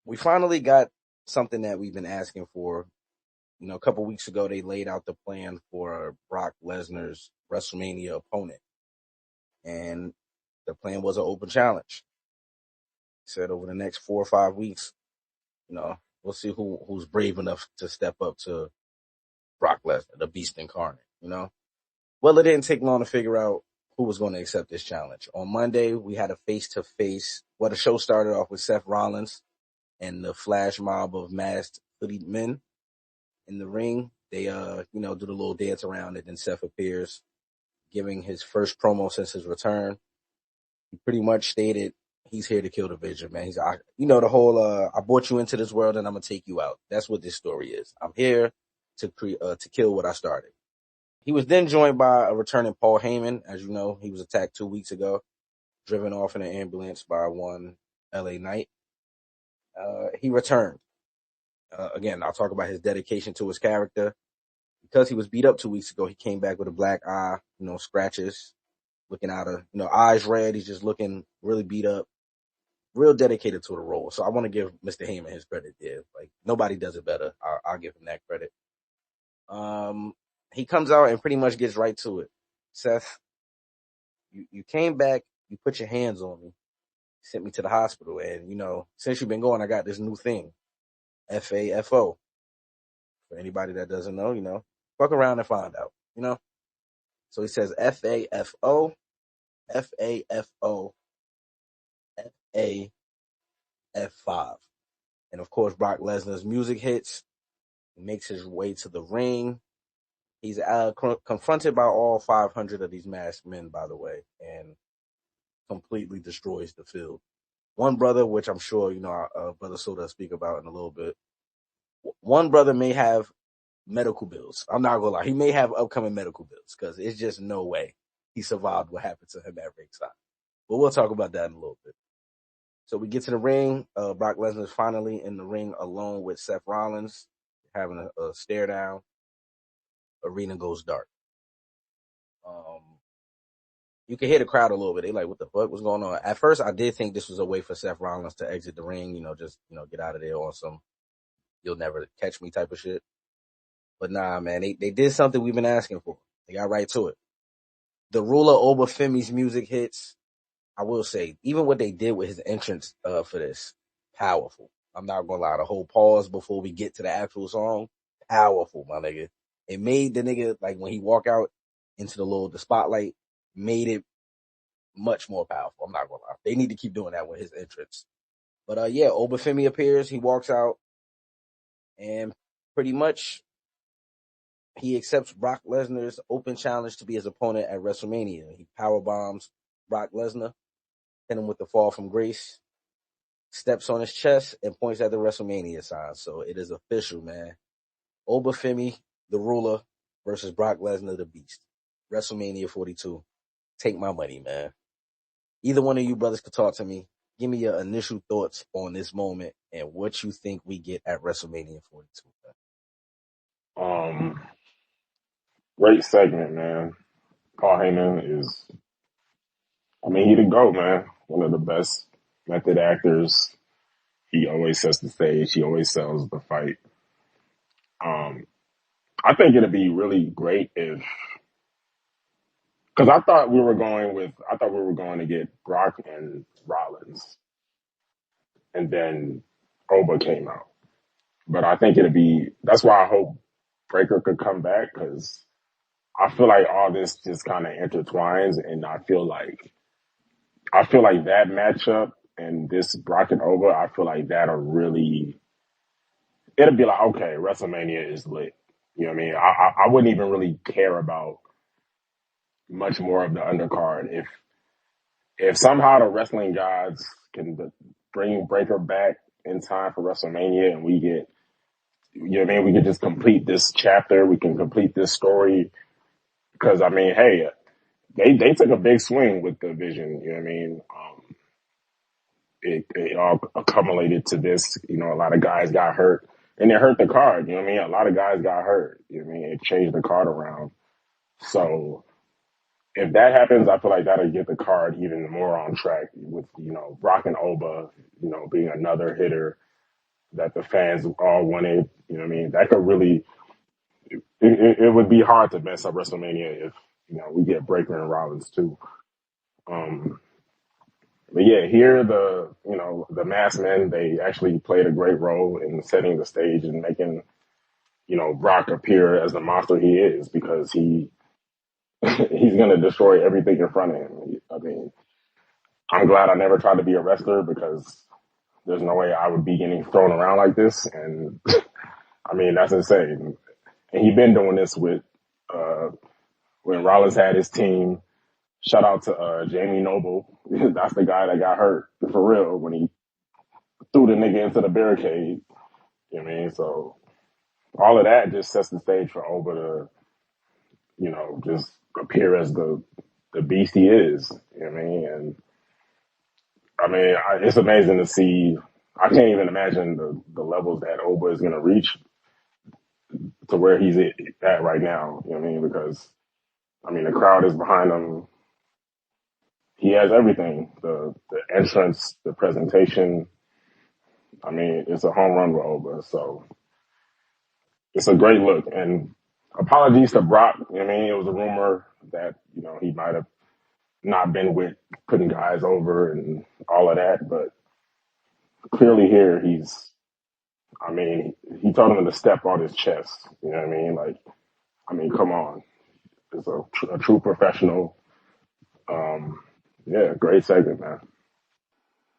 We finally got something that we've been asking for. A couple weeks ago, they laid out the plan for Brock Lesnar's WrestleMania opponent, and the plan was an open challenge. Said over the next 4 or 5 weeks, we'll see who's brave enough to step up to Brock Lesnar, the Beast incarnate. Well, it didn't take long to figure out who was going to accept this challenge. On Monday, we had a face-to-face. Well, the show started off with Seth Rollins and the flash mob of masked hooded men in the ring. They, do the little dance around it, and Seth appears, giving his first promo since his return. He pretty much stated he's here to kill the Vision, man. The whole, I brought you into this world and I'm going to take you out. That's what this story is. I'm here to kill what I started. He was then joined by a returning Paul Heyman. As you know, he was attacked 2 weeks ago, driven off in an ambulance by one LA Knight. He returned. Again, I'll talk about his dedication to his character. Because he was beat up 2 weeks ago, he came back with a black eye, scratches, looking out of, eyes red. He's just looking really beat up, real dedicated to the role. So I want to give Mr. Heyman his credit there. Like, nobody does it better. I'll give him that credit. He comes out and pretty much gets right to it. Seth, you came back, you put your hands on me, sent me to the hospital, and, since you've been going, I got this new thing, FAFO. For anybody that doesn't know, fuck around and find out, So he says FAFO, FAFO, FAF5. And of course, Brock Lesnar's music hits. He makes his way to the ring. He's confronted by all 500 of these masked men, by the way, and completely destroys the field. One brother, which I'm sure, Brother Soda will speak about in a little bit. One brother may have medical bills. I'm not gonna lie. He may have upcoming medical bills because it's just no way he survived what happened to him at ringside. But we'll talk about that in a little bit. So we get to the ring. Brock Lesnar is finally in the ring alone with Seth Rollins, having a stare down. Arena goes dark. You can hear the crowd a little bit. They like, what the fuck was going on? At first, I did think this was a way for Seth Rollins to exit the ring, just, get out of there on some you'll never catch me type of shit. But nah, man, they did something we've been asking for. They got right to it. The ruler Oba Femi's music hits. I will say, even what they did with his entrance for this, powerful. I'm not gonna lie, the whole pause before we get to the actual song, powerful, my nigga. It made the nigga, like, when he walk out into the spotlight, made it much more powerful. I'm not gonna lie. They need to keep doing that with his entrance. But Oba Femi appears, he walks out, and pretty much he accepts Brock Lesnar's open challenge to be his opponent at WrestleMania. He powerbombs Brock Lesnar, hit him with the fall from grace, steps on his chest, and points at the WrestleMania sign. So it is official, man. Oba Femi, the ruler, versus Brock Lesnar, the beast. WrestleMania 42. Take my money, man. Either one of you brothers could talk to me. Give me your initial thoughts on this moment and what you think we get at WrestleMania 42. Great segment, man. Paul Heyman is, he the GOAT, man. One of the best method actors. He always sets the stage. He always sells the fight. I think it'd be really great because I thought we were going to get Brock and Rollins, and then Oba came out. But I think that's why I hope Breaker could come back, because I feel like all this just kind of intertwines, and I feel like that matchup and this Brock and Oba, I feel like it'll be like, okay, WrestleMania is lit. You know what I mean? I wouldn't even really care about much more of the undercard if somehow the wrestling gods can bring Breaker back in time for WrestleMania, and we get, we can just complete this chapter, we can complete this story, because hey, they took a big swing with the Vision. You know what I mean? It all accumulated to this. A lot of guys got hurt, and it hurt the card. You know what I mean? A lot of guys got hurt. You know what I mean? It changed the card around. So if that happens, I feel like that'll get the card even more on track with, Brock and Oba, being another hitter. that the fans all wanted. You know what I mean? That could really, it would be hard to mess up WrestleMania if, we get Breaker and Rollins too. Um, but yeah, here the masked men, they actually played a great role in setting the stage and making, Brock appear as the monster he is, because he's going to destroy everything in front of him. I mean, I'm glad I never tried to be a wrestler, because there's no way I would be getting thrown around like this. And I mean, that's insane. And he's been doing this with, when Rollins had his team. Shout out to, Jamie Noble. That's the guy that got hurt for real when he threw the nigga into the barricade. You know what I mean? So all of that just sets the stage for Oba to, just appear as the beast he is. You know what I mean? And I mean, it's amazing to see. I can't even imagine the levels that Oba is going to reach to where he's at right now. You know what I mean? Because I mean, the crowd is behind him. He has everything: the entrance, the presentation. I mean, it's a home run with Oba. So it's a great look. And apologies to Brock. You know what I mean? It was a rumor that he might have not been with putting guys over and all of that, but clearly here I mean, he told him to step on his chest. You know what I mean? Like, I mean, come on. It's a true professional. Yeah, great segment, man.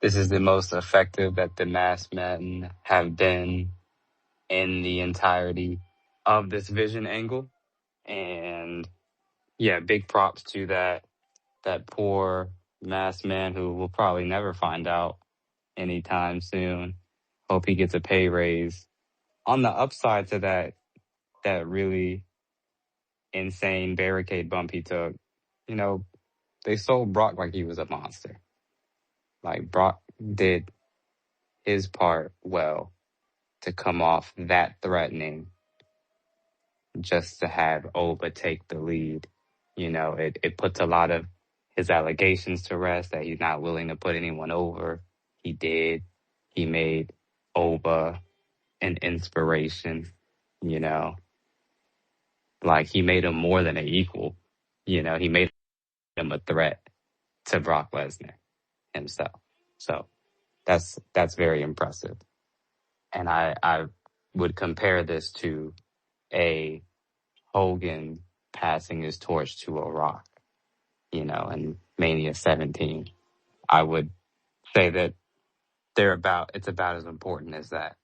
This is the most effective that the masked men have been in the entirety of this vision angle. And yeah, big props to that poor masked man who will probably never find out anytime soon. Hope he gets a pay raise. On the upside to that really insane barricade bump he took, you know, they sold Brock like he was a monster. Like Brock did his part well to come off that threatening just to have Oba take the lead. It puts a lot of his allegations to rest that he's not willing to put anyone over. He did. He made Oba an inspiration, you know, like he made him more than an equal. He made him a threat to Brock Lesnar himself. So that's very impressive. And I would compare this to a Hogan passing his torch to a Rock, in Mania 17. I would say that it's about as important as that.